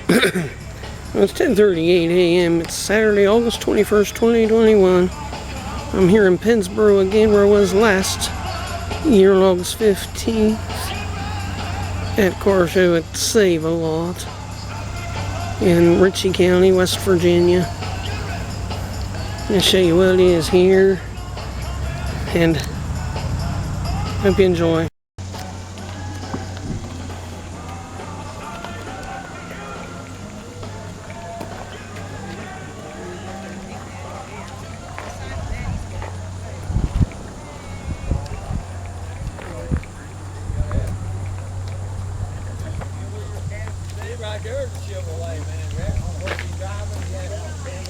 Well, it's 10:38 a.m. It's Saturday, August 21st, 2021. I'm here in Pennsboro again, where I was last year on August 15th at car show at Save-A-Lot in Ritchie County, West Virginia. I'm going to show you what it is here, and hope you enjoy. Right there's a Chevrolet, man. Right on what you driving, you have to stand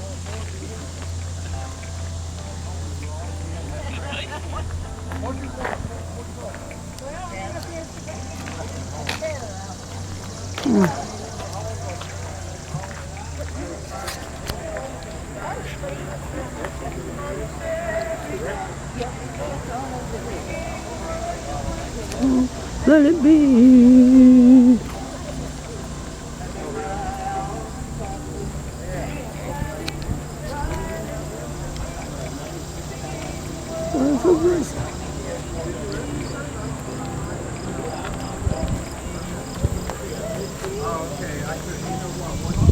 Let it be.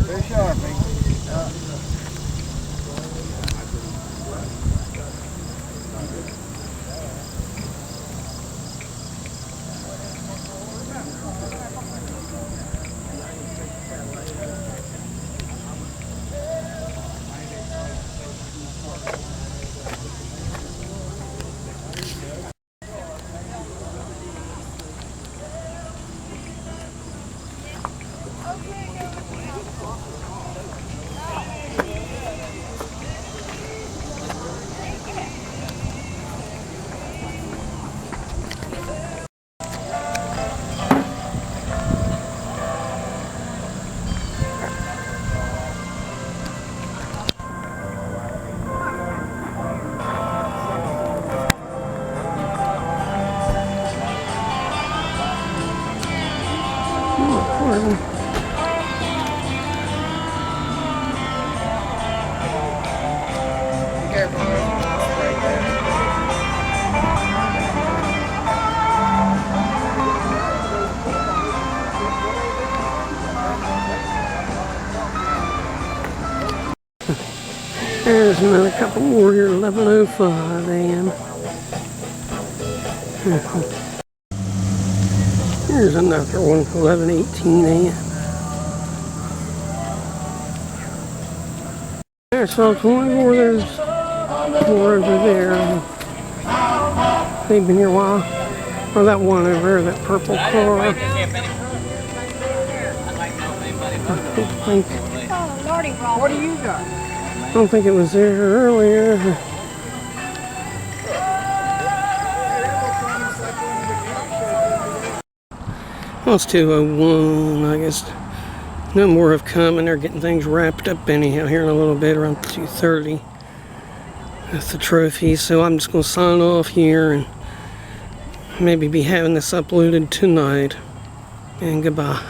They're sharping. There's another couple more here, 11:05 a.m. Here's another one, 11:18 a.m. I saw 24, there's more over there. They've been here a while. Or that one over there, that purple car. I think. What do you got? I don't think it was there earlier. Well, it's 2:01. I guess no more have come, and they're getting things wrapped up anyhow here in a little bit, around 2:30. That's the trophy. So I'm just going to sign off here and maybe be having this uploaded tonight. And goodbye.